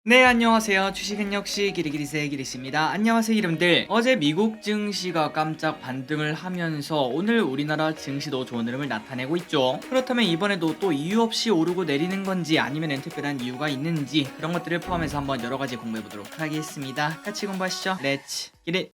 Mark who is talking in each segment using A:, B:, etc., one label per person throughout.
A: 네, 안녕하세요. 주식은 역시 기리기리세 기리씨입니다. 안녕하세요, 여러분들. 어제 미국 증시가 깜짝 반등을 하면서 오늘 우리나라 증시도 좋은 흐름을 나타내고 있죠. 그렇다면 이번에도 또 이유 없이 오르고 내리는 건지 아니면 특별한 이유가 있는지 그런 것들을 포함해서 한번 여러 가지 공부해 보도록 하겠습니다. 같이 공부하시죠. 렛츠 기릿!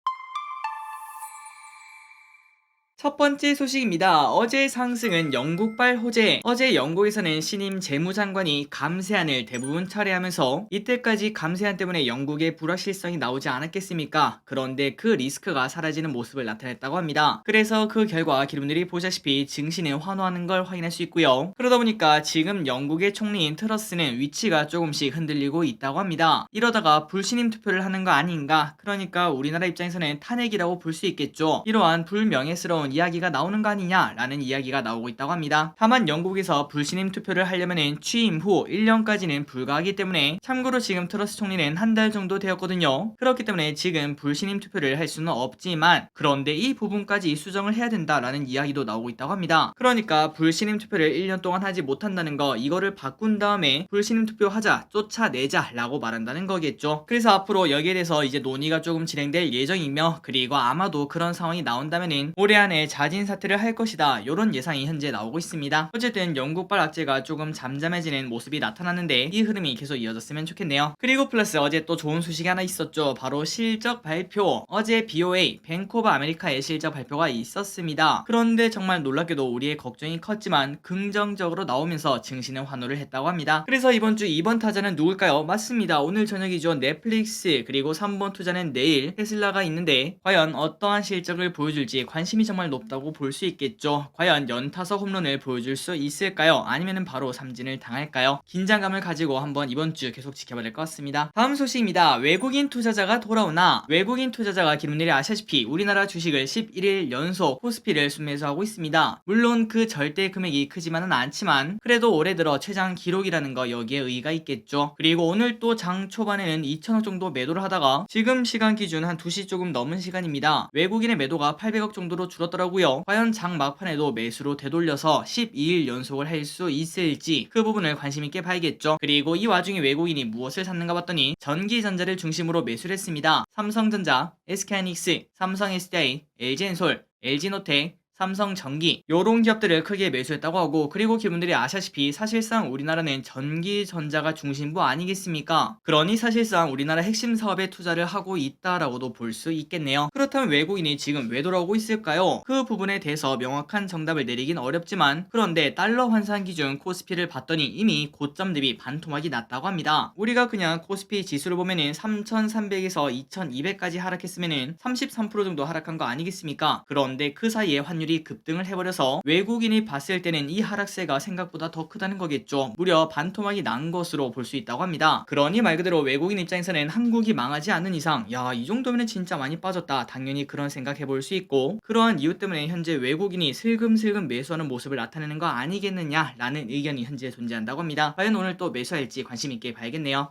A: 첫 번째 소식입니다. 어제 상승은 영국발 호재. 어제 영국에서는 신임 재무장관이 감세안을 대부분 철회하면서 이때까지 감세안 때문에 영국의 불확실성이 나오지 않았겠습니까? 그런데 그 리스크가 사라지는 모습을 나타냈다고 합니다. 그래서 그 결과 여러분들이 보시다시피 증시는 환호하는 걸 확인할 수 있고요. 그러다 보니까 지금 영국의 총리인 트러스는 위치가 조금씩 흔들리고 있다고 합니다. 이러다가 불신임 투표를 하는 거 아닌가? 그러니까 우리나라 입장에서는 탄핵이라고 볼 수 있겠죠. 이러한 불명예스러운 이야기가 나오는 거 아니냐라는 이야기가 나오고 있다고 합니다. 다만 영국에서 불신임 투표를 하려면 취임 후 1년까지는 불가하기 때문에 참고로 지금 트러스 총리는 한 달 정도 되었거든요. 그렇기 때문에 지금 불신임 투표를 할 수는 없지만 그런데 이 부분까지 수정을 해야 된다라는 이야기도 나오고 있다고 합니다. 그러니까 불신임 투표를 1년 동안 하지 못한다는 거 이거를 바꾼 다음에 불신임 투표하자 쫓아내자 라고 말한다는 거겠죠. 그래서 앞으로 여기에 대해서 이제 논의가 조금 진행될 예정이며 그리고 아마도 그런 상황이 나온다면은 올해 안에 자진 사퇴를 할 것이다. 이런 예상이 현재 나오고 있습니다. 어쨌든 영국발 악재가 조금 잠잠해지는 모습이 나타났는데 이 흐름이 계속 이어졌으면 좋겠네요. 그리고 플러스 어제 또 좋은 소식이 하나 있었죠. 바로 실적 발표. 어제 BOA 뱅크 오브 아메리카의 실적 발표가 있었습니다. 그런데 정말 놀랍게도 우리의 걱정이 컸지만 긍정적으로 나오면서 증시는 환호를 했다고 합니다. 그래서 이번 주 2번 타자는 누굴까요? 맞습니다. 오늘 저녁이죠. 넷플릭스 그리고 3번 투자는 내일 테슬라가 있는데 과연 어떠한 실적을 보여줄지 관심이 정말 높다고 볼 수 있겠죠. 과연 연타석 홈런을 보여줄 수 있을까요? 아니면 바로 삼진을 당할까요? 긴장감을 가지고 한번 이번 주 계속 지켜봐야 될 것 같습니다. 다음 소식입니다. 외국인 투자자가 돌아오나 외국인 투자자가 기분들이 아시다시피 우리나라 주식을 11일 연속 코스피를 순매수하고 있습니다. 물론 그 절대 금액이 크지만은 않지만 그래도 올해 들어 최장 기록이라는 거 여기에 의의가 있겠죠. 그리고 오늘 또 장 초반에는 2천억 정도 매도를 하다가 지금 시간 기준 한 2시 조금 넘은 시간입니다. 외국인의 매도가 800억 정도로 줄었더라고요. 과연 장 막판에도 매수로 되돌려서 12일 연속을 할 수 있을지 그 부분을 관심있게 봐야겠죠. 그리고 이 와중에 외국인이 무엇을 샀는가 봤더니 전기전자를 중심으로 매수를 했습니다. 삼성전자, SK하이닉스, 삼성 SDI, LG엔솔, LG노텍, 삼성전기 요런 기업들을 크게 매수했다고 하고 그리고 기분들이 아시다시피 사실상 우리나라는 전기전자가 중심부 아니겠습니까? 그러니 사실상 우리나라 핵심 사업에 투자를 하고 있다라고도 볼 수 있겠네요. 그렇다면 외국인이 지금 왜 돌아오고 있을까요? 그 부분에 대해서 명확한 정답을 내리긴 어렵지만 그런데 달러 환산 기준 코스피를 봤더니 이미 고점 대비 반토막이 났다고 합니다. 우리가 그냥 코스피 지수를 보면은 3,300에서 2,200까지 하락했으면은 33% 정도 하락한 거 아니겠습니까? 그런데 그 사이에 환율이 급등을 해버려서 외국인이 봤을 때는 이 하락세가 생각보다 더 크다는 거겠죠. 무려 반토막이 난 것으로 볼 수 있다고 합니다. 그러니 말 그대로 외국인 입장에서는 한국이 망하지 않는 이상 야, 이 정도면 진짜 많이 빠졌다. 당연히 그런 생각 해볼 수 있고 그러한 이유 때문에 현재 외국인이 슬금슬금 매수하는 모습을 나타내는 거 아니겠느냐라는 의견이 현재 존재한다고 합니다. 과연 오늘 또 매수할지 관심 있게 봐야겠네요.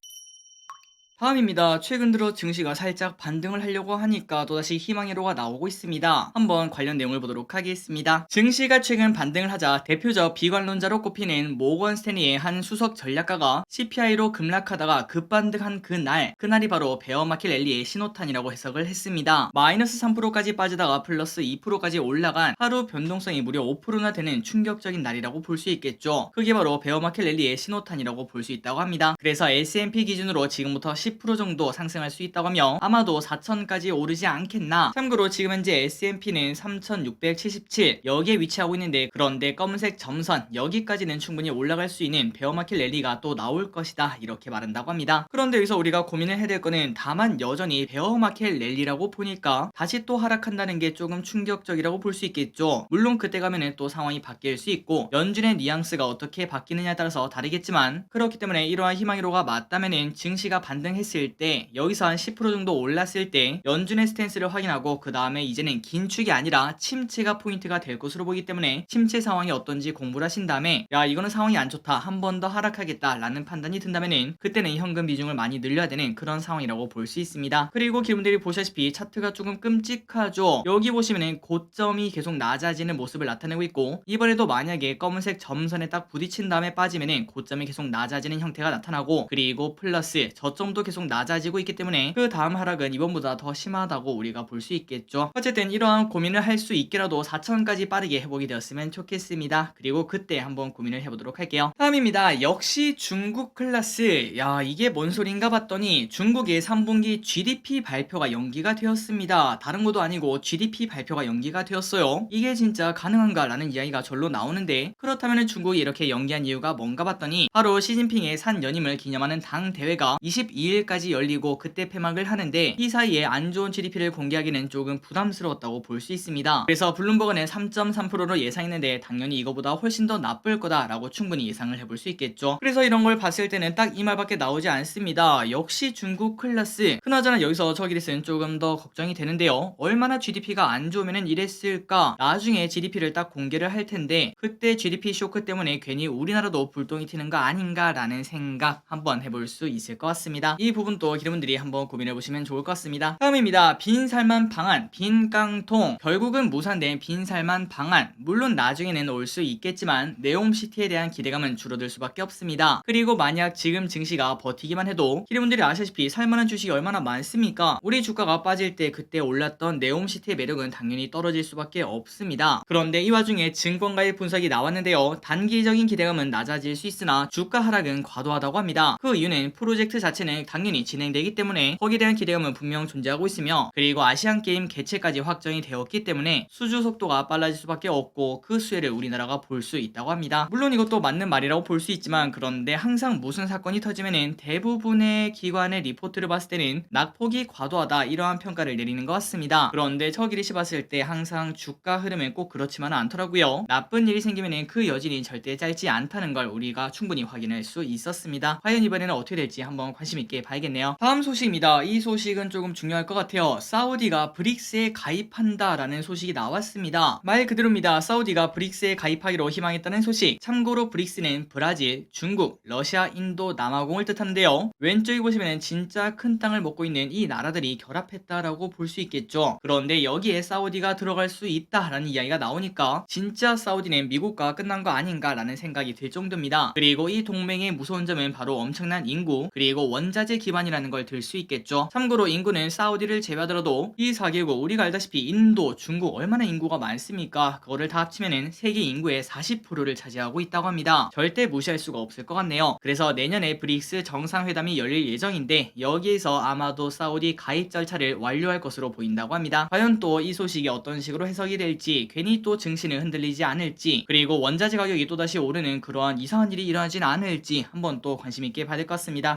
A: 다음입니다. 최근 들어 증시가 살짝 반등을 하려고 하니까 또다시 희망회로가 나오고 있습니다. 한번 관련 내용을 보도록 하겠습니다. 증시가 최근 반등을 하자 대표적 비관론자로 꼽히는 모건 스탠리의 한 수석 전략가가 CPI로 급락하다가 급반등한 그날이 바로 베어마켓 랠리의 신호탄이라고 해석을 했습니다. 마이너스 3%까지 빠지다가 플러스 2%까지 올라간 하루 변동성이 무려 5%나 되는 충격적인 날이라고 볼 수 있겠죠. 그게 바로 베어마켓 랠리의 신호탄이라고 볼 수 있다고 합니다. 그래서 S&P 기준으로 지금부터 10% 정도 상승할 수 있다고 하며 아마도 4천까지 오르지 않겠나. 참고로 지금 현재 S&P는 3677 여기에 위치하고 있는데 그런데 검은색 점선 여기까지는 충분히 올라갈 수 있는 베어마켓 랠리가 또 나올 것이다 이렇게 말한다고 합니다. 그런데 여기서 우리가 고민을 해야 될 거는 다만 여전히 베어마켓 랠리라고 보니까 다시 또 하락한다는 게 조금 충격적이라고 볼 수 있겠죠. 물론 그때 가면은 또 상황이 바뀔 수 있고 연준의 뉘앙스가 어떻게 바뀌느냐에 따라서 다르겠지만 그렇기 때문에 이러한 희망이로가 맞다면은 증시가 반등 결정했을 때 여기서 한 10% 정도 올랐을 때 연준의 스탠스를 확인하고 그 다음에 이제는 긴축이 아니라 침체가 포인트가 될 것으로 보기 때문에 침체 상황이 어떤지 공부를 하신 다음에 야 이거는 상황이 안 좋다 한 번 더 하락하겠다 라는 판단이 든다면은 그때는 현금 비중을 많이 늘려야 되는 그런 상황이라고 볼 수 있습니다. 그리고 여러분들이 보시다시피 차트가 조금 끔찍하죠. 여기 보시면은 고점이 계속 낮아지는 모습을 나타내고 있고 이번에도 만약에 검은색 점선에 딱 부딪힌 다음에 빠지면은 고점이 계속 낮아지는 형태가 나타나고 그리고 플러스 저점도 계속 낮아지고 있기 때문에 그 다음 하락은 이번보다 더 심하다고 우리가 볼 수 있겠죠. 어쨌든 이러한 고민을 할 수 있게라도 4천까지 빠르게 회복이 되었으면 좋겠습니다. 그리고 그때 한번 고민을 해보도록 할게요. 다음입니다. 역시 중국 클래스. 야 이게 뭔 소린가 봤더니 중국의 3분기 GDP 발표가 연기가 되었습니다. 다른 것도 아니고 GDP 발표가 연기가 되었어요. 이게 진짜 가능한가 라는 이야기가 절로 나오는데 그렇다면 중국이 이렇게 연기한 이유가 뭔가 봤더니 바로 시진핑의 산 연임을 기념하는 당 대회가 22일까지 열리고 그때 폐막을 하는데 이 사이에 안 좋은 GDP를 공개하기는 조금 부담스러웠다고 볼 수 있습니다. 그래서 블룸버그는 3.3%로 예상했는데 당연히 이거보다 훨씬 더 나쁠 거다라고 충분히 예상을 해볼 수 있겠죠. 그래서 이런 걸 봤을 때는 딱 이 말밖에 나오지 않습니다. 역시 중국 클래스. 그나저나 여기서 저기리스는 조금 더 걱정이 되는데요. 얼마나 GDP가 안 좋으면 이랬을까? 나중에 GDP를 딱 공개를 할 텐데 그때 GDP 쇼크 때문에 괜히 우리나라도 불똥이 튀는 거 아닌가라는 생각 한번 해볼 수 있을 것 같습니다. 이 부분도 여러분들이 한번 고민해 보시면 좋을 것 같습니다. 다음입니다. 빈살만 방안, 빈깡통. 결국은 무산된 빈살만 방안. 물론 나중에는 올 수 있겠지만 네옴시티에 대한 기대감은 줄어들 수밖에 없습니다. 그리고 만약 지금 증시가 버티기만 해도 여러분들이 아시다시피 살만한 주식이 얼마나 많습니까? 우리 주가가 빠질 때 그때 올랐던 네옴시티의 매력은 당연히 떨어질 수밖에 없습니다. 그런데 이 와중에 증권가의 분석이 나왔는데요. 단기적인 기대감은 낮아질 수 있으나 주가 하락은 과도하다고 합니다. 그 이유는 프로젝트 자체는 당연히 진행되기 때문에 거기에 대한 기대감은 분명 존재하고 있으며 그리고 아시안게임 개최까지 확정이 되었기 때문에 수주 속도가 빨라질 수밖에 없고 그 수혜를 우리나라가 볼 수 있다고 합니다. 물론 이것도 맞는 말이라고 볼 수 있지만 그런데 항상 무슨 사건이 터지면은 대부분의 기관의 리포트를 봤을 때는 낙폭이 과도하다 이러한 평가를 내리는 것 같습니다. 그런데 저기리시 봤을 때 항상 주가 흐름은 꼭 그렇지만은 않더라고요. 나쁜 일이 생기면은 그 여진이 절대 짧지 않다는 걸 우리가 충분히 확인할 수 있었습니다. 과연 이번에는 어떻게 될지 한번 관심 있게 봐야겠네요. 다음 소식입니다. 이 소식은 조금 중요할 것 같아요. 사우디가 브릭스에 가입한다라는 소식이 나왔습니다. 말 그대로입니다. 사우디가 브릭스에 가입하기로 희망했다는 소식. 참고로 브릭스는 브라질, 중국, 러시아, 인도, 남아공을 뜻하는데요. 왼쪽에 보시면 진짜 큰 땅을 먹고 있는 이 나라들이 결합했다라고 볼 수 있겠죠. 그런데 여기에 사우디가 들어갈 수 있다라는 이야기가 나오니까 진짜 사우디는 미국과 끝난 거 아닌가라는 생각이 들 정도입니다. 그리고 이 동맹의 무서운 점은 바로 엄청난 인구 그리고 원자재 기반이라는 걸 들 수 있겠죠. 참고로 인구는 사우디를 제외하더라도 이 4개국 우리가 알다시피 인도, 중국 얼마나 인구가 많습니까? 그거를 다 합치면은 세계 인구의 40%를 차지하고 있다고 합니다. 절대 무시할 수가 없을 것 같네요. 그래서 내년에 브릭스 정상회담이 열릴 예정인데 여기에서 아마도 사우디 가입 절차를 완료할 것으로 보인다고 합니다. 과연 또 이 소식이 어떤 식으로 해석이 될지 괜히 또 증시는 흔들리지 않을지 그리고 원자재 가격이 또다시 오르는 그러한 이상한 일이 일어나진 않을지 한번 또 관심 있게 봐야 될 것 같습니다.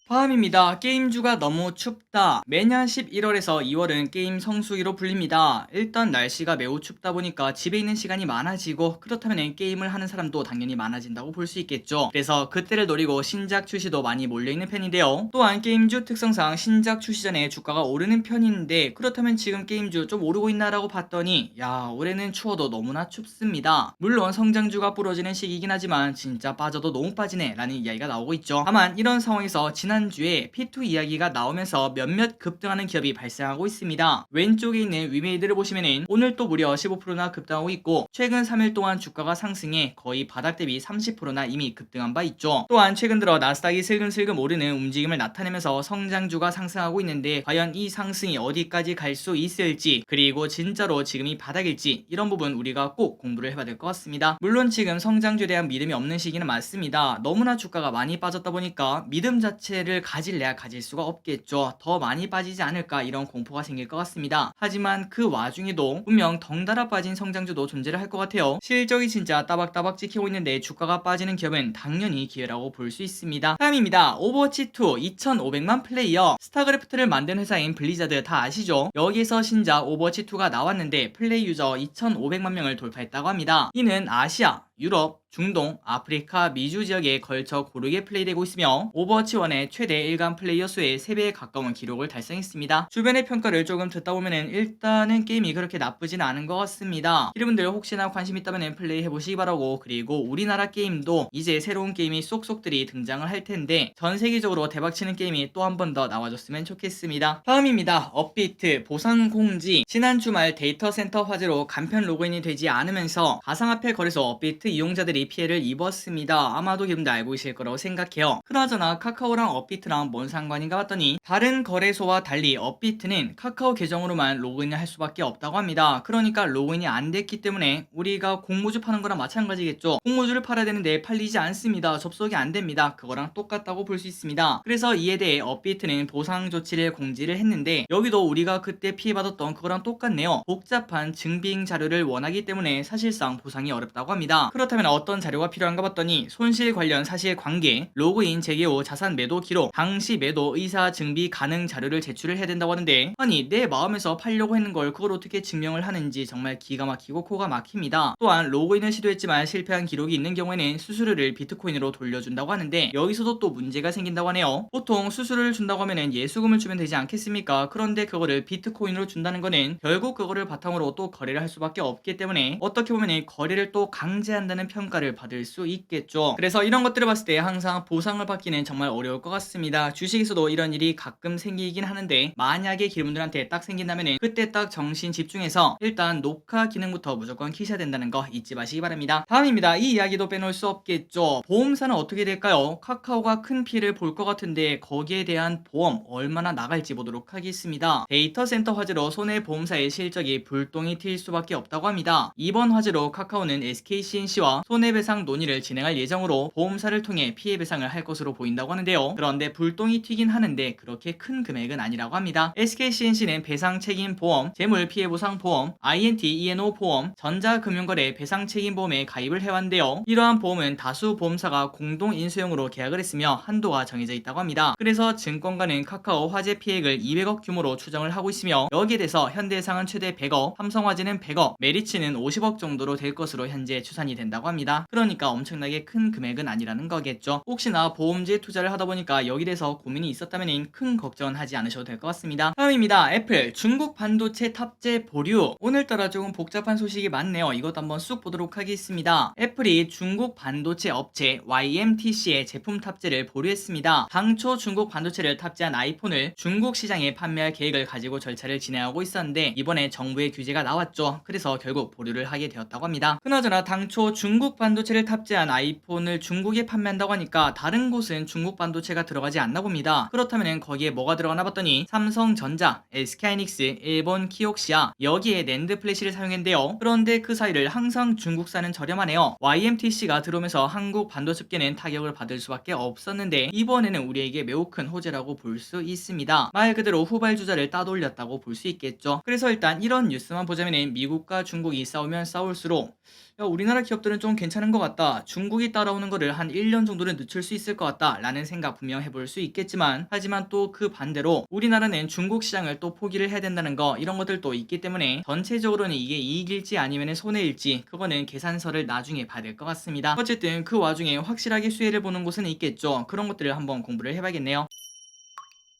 A: 다음입니다. 게임주가 너무 춥다. 매년 11월에서 2월은 게임 성수기로 불립니다. 일단 날씨가 매우 춥다 보니까 집에 있는 시간이 많아지고 그렇다면 게임을 하는 사람도 당연히 많아진다고 볼 수 있겠죠. 그래서 그때를 노리고 신작 출시도 많이 몰려있는 편인데요. 또한 게임주 특성상 신작 출시 전에 주가가 오르는 편인데 그렇다면 지금 게임주 좀 오르고 있나라고 봤더니 야 올해는 추워도 너무나 춥습니다. 물론 성장주가 부러지는 시기이긴 하지만 진짜 빠져도 너무 빠지네 라는 이야기가 나오고 있죠. 다만 이런 상황에서 지난주에 P2 이야기가 나오면서 몇몇 급등하는 기업이 발생하고 있습니다. 왼쪽에 있는 위메이드를 보시면은 오늘 또 무려 15%나 급등하고 있고 최근 3일 동안 주가가 상승해 거의 바닥 대비 30%나 이미 급등한 바 있죠. 또한 최근 들어 나스닥이 슬금슬금 오르는 움직임을 나타내면서 성장주가 상승하고 있는데 과연 이 상승이 어디까지 갈 수 있을지 그리고 진짜로 지금이 바닥일지 이런 부분 우리가 꼭 공부를 해봐야 될 것 같습니다. 물론 지금 성장주에 대한 믿음이 없는 시기는 맞습니다. 너무나 주가가 많이 빠졌다 보니까 믿음 자체를 가질래야 가질 수가 없겠죠. 더 많이 빠지지 않을까 이런 공포가 생길 것 같습니다. 하지만 그 와중에도 분명 덩달아 빠진 성장주도 존재를 할 것 같아요. 실적이 진짜 따박따박 찍히고 있는데 주가가 빠지는 기업은 당연히 기회라고 볼 수 있습니다. 다음입니다. 오버워치2 2500만 플레이어. 스타크래프트를 만든 회사인 블리자드 다 아시죠? 여기서 신작 오버워치2가 나왔는데 플레이 유저 2500만 명을 돌파했다고 합니다. 이는 아시아, 유럽, 중동, 아프리카, 미주 지역에 걸쳐 고르게 플레이되고 있으며 오버워치 1의 최대 일간 플레이어 수의 3배에 가까운 기록을 달성했습니다. 주변의 평가를 조금 듣다 보면은 일단은 게임이 그렇게 나쁘진 않은 것 같습니다. 여러분들 혹시나 관심 있다면 플레이 해보시기 바라고, 그리고 우리나라 게임도 이제 새로운 게임이 쏙쏙들이 등장을 할 텐데 전 세계적으로 대박치는 게임이 또 한 번 더 나와줬으면 좋겠습니다. 다음입니다. 업비트 보상 공지. 지난 주말 데이터 센터 화재로 간편 로그인이 되지 않으면서 가상화폐 거래소 업비트 이용자들이 피해를 입었습니다. 아마도 여러분들 알고 계실 거라고 생각해요. 그나저나 카카오랑 업비트랑 뭔 상관인가 봤더니 다른 거래소와 달리 업비트는 카카오 계정으로만 로그인을 할 수밖에 없다고 합니다. 그러니까 로그인이 안 됐기 때문에 우리가 공모주 파는 거랑 마찬가지겠죠. 공모주를 팔아야 되는데 팔리지 않습니다. 접속이 안 됩니다. 그거랑 똑같다고 볼 수 있습니다. 그래서 이에 대해 업비트는 보상 조치를 공지를 했는데 여기도 우리가 그때 피해받았던 그거랑 똑같네요. 복잡한 증빙 자료를 원하기 때문에 사실상 보상이 어렵다고 합니다. 그렇다면 어떤 자료가 필요한가 봤더니 손실 관련 사실관계, 로그인 재개 후 자산 매도 기록, 당시 매도 의사 증비 가능 자료를 제출을 해야 된다고 하는데, 아니 내 마음에서 팔려고 했는 걸 그걸 어떻게 증명을 하는지 정말 기가 막히고 코가 막힙니다. 또한 로그인을 시도했지만 실패한 기록이 있는 경우에는 수수료를 비트코인으로 돌려준다고 하는데 여기서도 또 문제가 생긴다고 하네요. 보통 수수료를 준다고 하면은 예수금을 주면 되지 않겠습니까? 그런데 그거를 비트코인으로 준다는 거는 결국 그거를 바탕으로 또 거래를 할 수밖에 없기 때문에 어떻게 보면 거래를 또 강제한다는 평가를 받을 수 있겠죠. 그래서 이런 것들을 봤을 때 항상 보상을 받기는 정말 어려울 것 같습니다. 주식에서도 이런 일이 가끔 생기긴 하는데 만약에 여러분들한테 딱 생긴다면은 그때 딱 정신 집중해서 일단 녹화 기능부터 무조건 키셔야 된다는 거 잊지 마시기 바랍니다. 다음입니다. 이 이야기도 빼놓을 수 없겠죠. 보험사는 어떻게 될까요? 카카오가 큰 피해를 볼 것 같은데 거기에 대한 보험 얼마나 나갈지 보도록 하겠습니다. 데이터 센터 화재로 손해보험사의 실적이 불똥이 튈 수밖에 없다고 합니다. 이번 화재로 카카오는 SKCNC와 손해배상 논의를 진행할 예정으로 보험사를 통해 피해 배상을 할 것으로 보인다고 하는데요. 그런데 불똥이 튀긴 하는데 그렇게 큰 금액은 아니라고 합니다. SKCNC는 배상책임보험, 재물피해보상보험, INT E&O 보험, 전자금융거래 배상책임보험에 가입을 해왔는데요. 이러한 보험은 다수 보험사가 공동 인수용으로 계약을 했으며 한도가 정해져 있다고 합니다. 그래서 증권가는 카카오 화재 피해액을 200억 규모로 추정을 하고 있으며 여기에 대해서 현대해상은 최대 100억, 삼성화재는 100억, 메리츠는 50억 정도로 될 것으로 현재 추산이 된다고 합니다. 그러니까 엄청나게 큰 금액은 아니라는 거겠죠. 혹시나 보험주에 투자를 하다 보니까 여기에 대해서 고민이 있었다면 큰 걱정은 하지 않으셔도 될 것 같습니다. 다음입니다. 애플 중국 반도체 탑재 보류. 오늘따라 조금 복잡한 소식이 많네요. 이것도 한번 쑥 보도록 하겠습니다. 애플이 중국 반도체 업체 YMTC의 제품 탑재를 보류했습니다. 당초 중국 반도체를 탑재한 아이폰을 중국 시장에 판매할 계획을 가지고 절차를 진행하고 있었는데 이번에 정부의 규제가 나왔죠. 그래서 결국 보류를 하게 되었다고 합니다. 그나저나 당초 중국 반도체를 탑재한 아이폰을 중국에 판매한다고 하니까 다른 곳은 중국 반도체가 들어가지 않나 봅니다. 그렇다면 거기에 뭐가 들어가나 봤더니 삼성전자, SK하이닉스, 일본 키옥시아 여기에 낸드 플래시를 사용했는데요. 그런데 그 사이를 항상 중국산은 저렴하네요. YMTC가 들어오면서 한국 반도체계는 타격을 받을 수밖에 없었는데 이번에는 우리에게 매우 큰 호재라고 볼 수 있습니다. 말 그대로 후발주자를 따돌렸다고 볼 수 있겠죠. 그래서 일단 이런 뉴스만 보자면 미국과 중국이 싸우면 싸울수록 우리나라 기업들은 좀 괜찮은 것 같다, 중국이 따라오는 거를 한 1년 정도는 늦출 수 있을 것 같다 라는 생각 분명 해볼 수 있겠지만 하지만 또 그 반대로 우리나라는 중국 시장을 또 포기를 해야 된다는 거 이런 것들도 있기 때문에 전체적으로는 이게 이익일지 아니면 손해일지 그거는 계산서를 나중에 봐야 될 것 같습니다. 어쨌든 그 와중에 확실하게 수혜를 보는 곳은 있겠죠. 그런 것들을 한번 공부를 해봐야겠네요.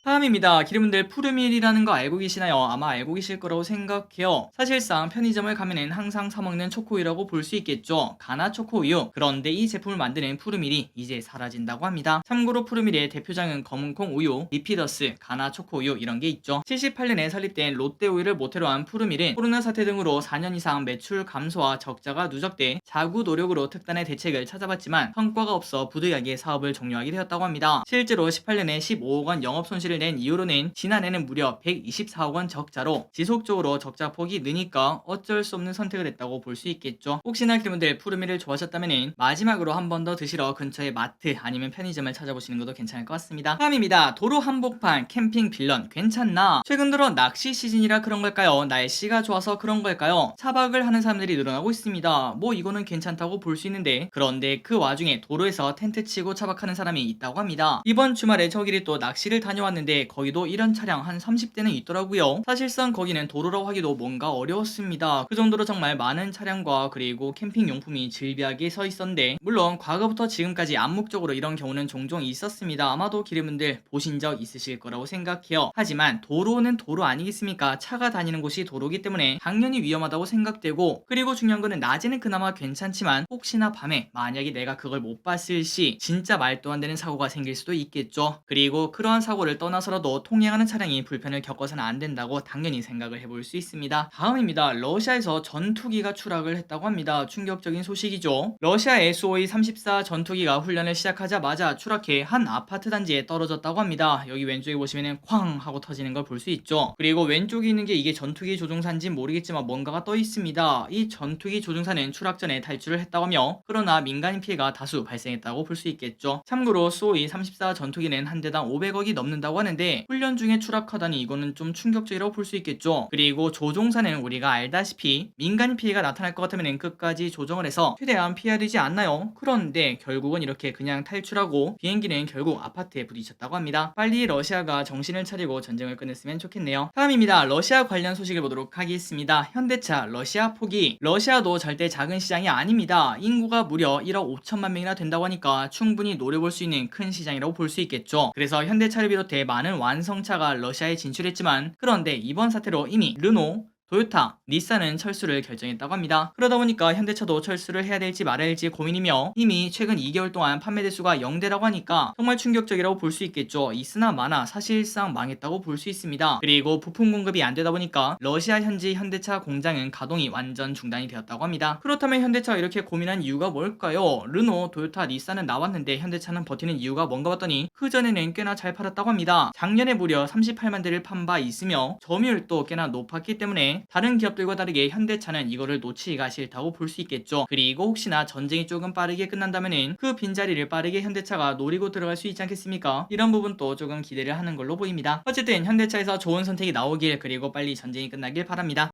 A: 다음입니다. 여러분들 푸르밀이라는 거 알고 계시나요? 아마 알고 계실 거라고 생각해요. 사실상 편의점을 가면은 항상 사먹는 초코우유라고 볼 수 있겠죠. 가나 초코우유. 그런데 이 제품을 만드는 푸르밀이 이제 사라진다고 합니다. 참고로 푸르밀의 대표장은 검은콩 우유, 리피더스, 가나 초코우유 이런 게 있죠. 78년에 설립된 롯데우유를 모태로 한 푸르밀은 코로나 사태 등으로 4년 이상 매출 감소와 적자가 누적돼 자구 노력으로 특단의 대책을 찾아봤지만 성과가 없어 부득이하게 사업을 종료하게 되었다고 합니다. 실제로 18년에 15억 원 영업 손실을 낸 이후로는 지난해는 무려 124억 원 적자로 지속적으로 적자 폭이 느니까 어쩔 수 없는 선택을 했다고 볼 수 있겠죠. 혹시나 여러분들 푸르밀을 좋아하셨다면 마지막으로 한 번 더 드시러 근처의 마트 아니면 편의점을 찾아보시는 것도 괜찮을 것 같습니다. 다음입니다. 도로 한복판 캠핑 빌런 괜찮나? 최근 들어 낚시 시즌이라 그런 걸까요? 날씨가 좋아서 그런 걸까요? 차박을 하는 사람들이 늘어나고 있습니다. 뭐 이거는 괜찮다고 볼 수 있는데 그런데 그 와중에 도로에서 텐트 치고 차박하는 사람이 있다고 합니다. 이번 주말에 저끼리 또 낚시를 다녀왔는데 가봤는데 거기도 이런 차량 한 30대는 있더라고요. 사실상 거기는 도로라고 하기도 뭔가 어려웠습니다. 그 정도로 정말 많은 차량과 그리고 캠핑 용품이 즐비하게 서 있었는데, 물론 과거부터 지금까지 암묵적으로 이런 경우는 종종 있었습니다. 아마도 기르분들 보신 적 있으실 거라고 생각해요. 하지만 도로는 도로 아니겠습니까? 차가 다니는 곳이 도로기 때문에 당연히 위험하다고 생각되고, 그리고 중요한 거는 낮에는 그나마 괜찮지만 혹시나 밤에 만약에 내가 그걸 못 봤을 시 진짜 말도 안 되는 사고가 생길 수도 있겠죠. 그리고 그러한 사고를 떠나서라도 통행하는 차량이 불편을 겪어서는 안 된다고 당연히 생각을 해볼 수 있습니다. 다음입니다. 러시아에서 전투기가 추락을 했다고 합니다. 충격적인 소식이죠. 러시아의 SU-34 전투기가 훈련을 시작하자마자 추락해 한 아파트 단지에 떨어졌다고 합니다. 여기 왼쪽에 보시면은 쾅 하고 터지는 걸 볼 수 있죠. 그리고 왼쪽에 있는 게 이게 전투기 조종사인지 모르겠지만 뭔가가 떠 있습니다. 이 전투기 조종사는 추락 전에 탈출을 했다고 하며, 그러나 민간인 피해가 다수 발생했다고 볼 수 있겠죠. 참고로 SU-34 전투기는 한 대당 500억이 넘는다고 하는데 훈련 중에 추락하다니 이거는 좀 충격적이라고 볼 수 있겠죠. 그리고 조종사는 우리가 알다시피 민간인 피해가 나타날 것 같으면 끝까지 조정을 해서 최대한 피해야 되지 않나요? 그런데 결국은 이렇게 그냥 탈출하고 비행기는 결국 아파트에 부딪혔다고 합니다. 빨리 러시아가 정신을 차리고 전쟁을 끝냈으면 좋겠네요. 다음입니다. 러시아 관련 소식을 보도록 하겠습니다. 현대차 러시아 포기. 러시아도 절대 작은 시장이 아닙니다. 인구가 무려 1억 5천만 명이나 된다고 하니까 충분히 노려볼 수 있는 큰 시장이라고 볼 수 있겠죠. 그래서 현대차를 비롯해 많은 완성차가 러시아에 진출했지만, 그런데 이번 사태로 이미 르노, 토요타, 닛산은 철수를 결정했다고 합니다. 그러다 보니까 현대차도 철수를 해야 될지 말아야 할지 고민이며, 이미 최근 2개월 동안 판매 대수가 0대라고 하니까 정말 충격적이라고 볼 수 있겠죠. 있으나 마나 사실상 망했다고 볼 수 있습니다. 그리고 부품 공급이 안 되다 보니까 러시아 현지 현대차 공장은 가동이 완전 중단이 되었다고 합니다. 그렇다면 현대차가 이렇게 고민한 이유가 뭘까요? 르노, 토요타, 닛산은 나왔는데 현대차는 버티는 이유가 뭔가 봤더니 그전에는 꽤나 잘 팔았다고 합니다. 작년에 무려 38만 대를 판 바 있으며 점유율도 꽤나 높았기 때문에 다른 기업들과 다르게 현대차는 이거를 놓치기가 싫다고 볼 수 있겠죠. 그리고 혹시나 전쟁이 조금 빠르게 끝난다면은 그 빈자리를 빠르게 현대차가 노리고 들어갈 수 있지 않겠습니까? 이런 부분도 조금 기대를 하는 걸로 보입니다. 어쨌든 현대차에서 좋은 선택이 나오길, 그리고 빨리 전쟁이 끝나길 바랍니다.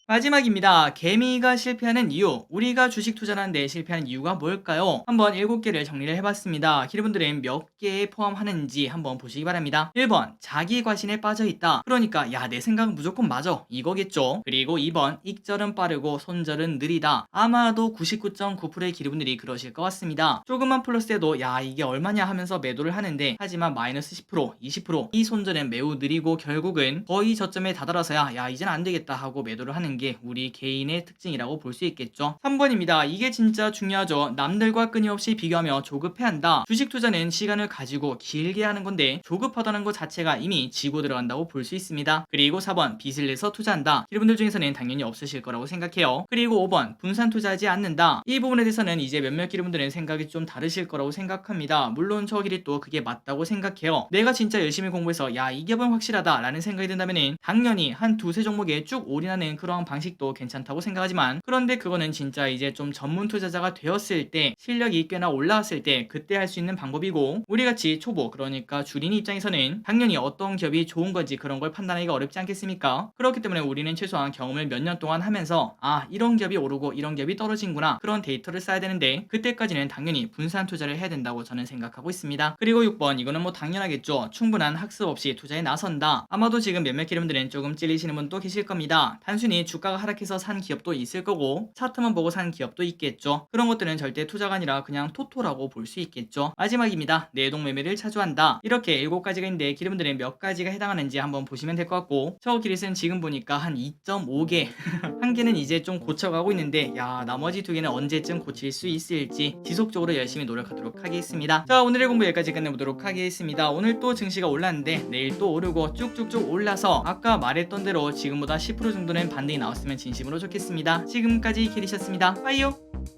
A: 마지막입니다. 개미가 실패하는 이유. 우리가 주식 투자를 하는데 실패하는 이유가 뭘까요? 한번 7개를 정리를 해봤습니다. 기르분들은 몇 개에 포함하는지 한번 보시기 바랍니다. 1번, 자기 과신에 빠져있다. 그러니까 야, 내 생각은 무조건 맞아, 이거겠죠. 그리고 2번, 익절은 빠르고 손절은 느리다. 아마도 99.9%의 기르분들이 그러실 것 같습니다. 조금만 플러스해도 야, 이게 얼마냐 하면서 매도를 하는데, 하지만 마이너스 10%, 20%이 손절은 매우 느리고 결국은 거의 저점에 다다라서야 야, 이젠 안 되겠다 하고 매도를 하는 게 우리 개인의 특징이라고 볼 수 있겠죠. 3번입니다. 이게 진짜 중요하죠. 남들과 끊임없이 비교하며 조급해한다. 주식 투자는 시간을 가지고 길게 하는 건데 조급하다는 것 자체가 이미 지고 들어간다고 볼 수 있습니다. 그리고 4번, 빚을 내서 투자한다. 여러분들 중에서는 당연히 없으실 거라고 생각해요. 그리고 5번, 분산 투자하지 않는다. 이 부분에 대해서는 이제 몇몇 기르분들은 생각이 좀 다르실 거라고 생각합니다. 물론 저 길이 또 그게 맞다고 생각해요. 내가 진짜 열심히 공부해서 야, 이 기업은 확실하다 라는 생각이 든다면은 당연히 한 두세 종목에 쭉 올인하는 그런 방식도 괜찮다고 생각하지만, 그런데 그거는 진짜 이제 좀 전문 투자자가 되었을 때, 실력이 꽤나 올라왔을 때 그때 할 수 있는 방법이고, 우리같이 초보, 그러니까 주린이 입장에서는 당연히 어떤 기업이 좋은 건지 그런 걸 판단하기가 어렵지 않겠습니까? 그렇기 때문에 우리는 최소한 경험을 몇 년 동안 하면서 아, 이런 기업이 오르고 이런 기업이 떨어진구나, 그런 데이터를 쌓아야 되는데, 그때까지는 당연히 분산 투자를 해야 된다고 저는 생각하고 있습니다. 그리고 6번, 이거는 뭐 당연하겠죠. 충분한 학습 없이 투자에 나선다. 아마도 지금 몇몇 기름들은 조금 찔리시는 분도 계실 겁니다. 단순히 주가가 하락해서 산 기업도 있을 거고 차트만 보고 산 기업도 있겠죠. 그런 것들은 절대 투자가 아니라 그냥 토토라고 볼 수 있겠죠. 마지막입니다. 내동 매매를 자주 한다. 이렇게 7가지가 있는데 기름들은 몇 가지가 해당하는지 한번 보시면 될 것 같고, 저 기릿은 지금 보니까 한 2.5개 한 개는 이제 좀 고쳐가고 있는데, 야, 나머지 2개는 언제쯤 고칠 수 있을지 지속적으로 열심히 노력하도록 하겠습니다. 자, 오늘의 공부 여기까지 끝내보도록 하겠습니다. 오늘 또 증시가 올랐는데 내일 또 오르고 쭉쭉쭉 올라서 아까 말했던 대로 지금보다 10% 정도는 반등이 나왔으면 진심으로 좋겠습니다. 지금까지 기리셨습니다. 빠이요.